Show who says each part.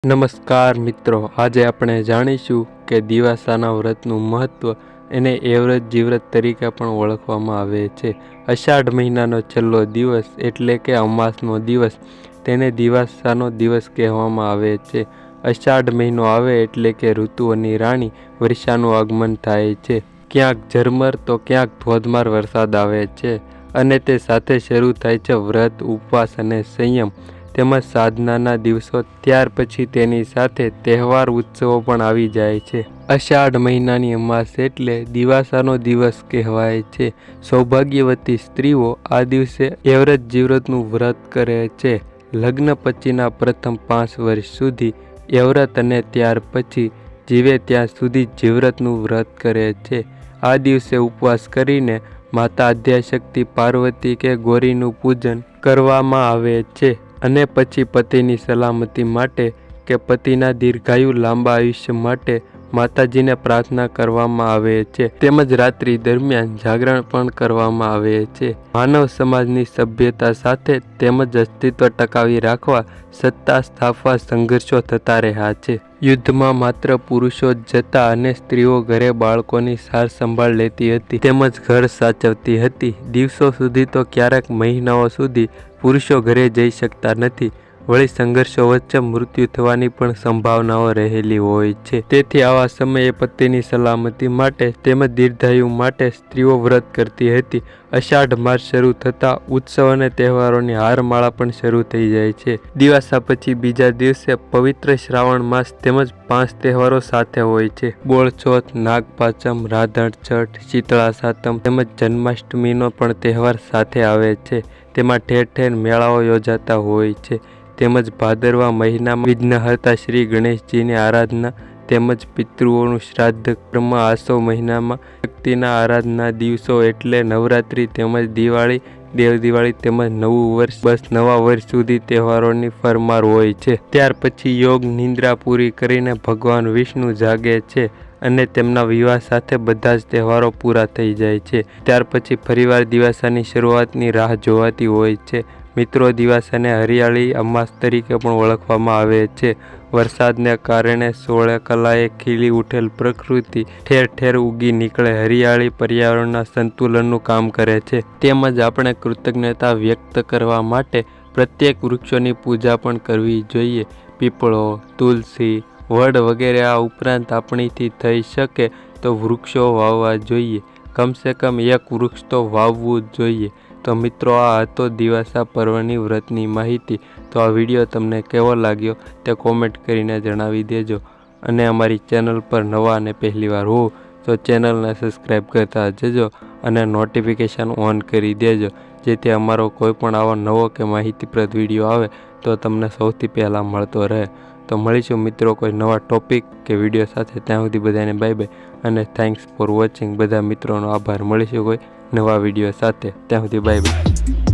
Speaker 1: નમસ્કાર મિત્રો, આજે આપણે જાણીશું કે દિવાસાના વ્રતનું મહત્વ. એને એવ્રત જીવ્રત તરીકે પણ ઓળખવામાં આવે છે. અષાઢ મહિનાનો છેલ્લો દિવસ એટલે કે અમાસનો દિવસ, તેને દિવાસાનો દિવસ કહેવામાં આવે છે. અષાઢ મહિનો આવે એટલે કે ઋતુઓની રાણી વર્ષાનું આગમન થાય છે. ક્યાંક ઝરમર તો ક્યાંક ધોધમાર વરસાદ આવે છે અને તે સાથે શરૂ થાય છે વ્રત, ઉપવાસ અને સંયમ તેમજ સાધનાના દિવસો. ત્યાર પછી તેની સાથે તહેવાર ઉત્સવો પણ આવી જાય છે. અષાઢ મહિનાની અમાસ એટલે દિવાસાનો દિવસ કહેવાય છે. સૌભાગ્યવતી સ્ત્રીઓ આ દિવસે એવ્રત જીવ્રતનું વ્રત કરે છે. લગ્ન પછીના પ્રથમ 5 વર્ષ સુધી એવ્રત અને ત્યાર પછી જીવે ત્યાં સુધી જીવ્રતનું વ્રત કરે છે. આ દિવસે ઉપવાસ કરીને માતા આદ્યાશક્તિ પાર્વતી કે ગૌરીનું પૂજન કરવામાં આવે છે અને પછી પતિની સલામતી માટે કે પતિના દીર્ઘાયુ લાંબા આયુષ્ય માટે માતાજીને પ્રાર્થના કરવામાં આવે છે. તેમજ રાત્રિ દરમિયાન જાગરણ પણ કરવામાં આવે છે. માનવ સમાજની સભ્યતા સાથે તેમજ અસ્તિત્વ ટકાવી રાખવા, સત્તા સ્થાપવા સંઘર્ષો થતા રહ્યા છે. યુદ્ધમાં માત્ર પુરુષો જ જતા અને સ્ત્રીઓ ઘરે બાળકોની સાર સંભાળ લેતી હતી તેમજ ઘર સાચવતી હતી. દિવસો સુધી તો ક્યારેક મહિનાઓ સુધી પુરુષો ઘરે જઈ શકતા નથી. વળી સંઘર્ષો વચ્ચે મૃત્યુ થવાની પણ સંભાવનાઓ રહેલી હોય છે. તેથી આવા સમયે પતિની સલામતી માટે તેમજ દીર્ઘાયુ માટે સ્ત્રીઓ વ્રત કરતી હતી. અષાઢ માસ શરૂ થતાં ઉત્સવ અને તહેવારોની હારમાળા પણ શરૂ થઈ જાય છે. દિવાસા પછી બીજા દિવસે પવિત્ર શ્રાવણ માસ તેમજ 5 તહેવારો સાથે હોય છે. બોળચોથ, નાગપાંચમ, રાધણ છઠ, શીતળા સાતમ તેમજ જન્માષ્ટમીનો પણ તહેવાર સાથે આવે છે. તેમાં ઠેર ઠેર મેળાઓ યોજાતા હોય છે. તેમજ ભાદરવા મહિનામાં વિઘ્નહર્તા શ્રી ગણેશજીની આરાધના તેમજ પિતૃઓનું શ્રાદ્ધ કર્મ. આસો મહિનામાં શક્તિના આરાધના દિવસો એટલે નવરાત્રિ તેમજ દિવાળી, દેવ દિવાળી તેમજ નવું વર્ષ. બસ નવા વર્ષ સુધી તહેવારોની ફરમાર હોય છે. ત્યાર પછી યોગ નિંદ્રા પૂરી કરીને ભગવાન વિષ્ણુ જાગે છે અને તેમના વિવાહ સાથે બધા જ તહેવારો પૂરા થઈ જાય છે. ત્યાર પછી ફરીવાર દિવાસાની શરૂઆતની રાહ જોવાતી હોય છે. મિત્રો, દિવાસાને હરિયાળી અમાસ તરીકે પણ ઓળખવામાં આવે છે. વરસાદને કારણે 16 કલાએ ખીલી ઉઠેલ પ્રકૃતિ ઠેર ઠેર ઉગી નીકળે હરિયાળી પર્યાવરણના સંતુલનનું કામ કરે છે. તેમજ આપણે કૃતજ્ઞતા વ્યક્ત કરવા માટે પ્રત્યેક વૃક્ષોની પૂજા પણ કરવી જોઈએ. પીપળો, તુલસી, વડ વગેરે. આ ઉપરાંત આપણીથી થઈ શકે તો વૃક્ષો વાવવા જોઈએ. કમસે કમ 1 વૃક્ષ તો વાવવું જ જોઈએ. તો મિત્રો, આ હતો દિવાસા પર્વની વ્રતની માહિતી. તો આ વિડીયો તમને કેવો લાગ્યો તે કોમેન્ટ કરીને જણાવી દેજો. અને અમારી ચેનલ પર નવા અને પહેલીવાર હો તો ચેનલને સબસ્ક્રાઈબ કરતા જજો અને નોટિફિકેશન ઓન કરી દેજો, જેથી અમારો કોઈ પણ આવો નવો કે માહિતીપ્રદ વિડીયો આવે તો તમને સૌથી પહેલાં મળતો રહે. તો મળીશું મિત્રો કોઈ નવા ટોપિક કે વિડીયો સાથે. ત્યાં સુધી બધાને બાય બાય અને થેન્ક્સ ફોર વોચિંગ. બધા મિત્રોનો આભાર. મળીશું કોઈ નવા વિડીયો સાથે. ત્યાં સુધી બાય બાય.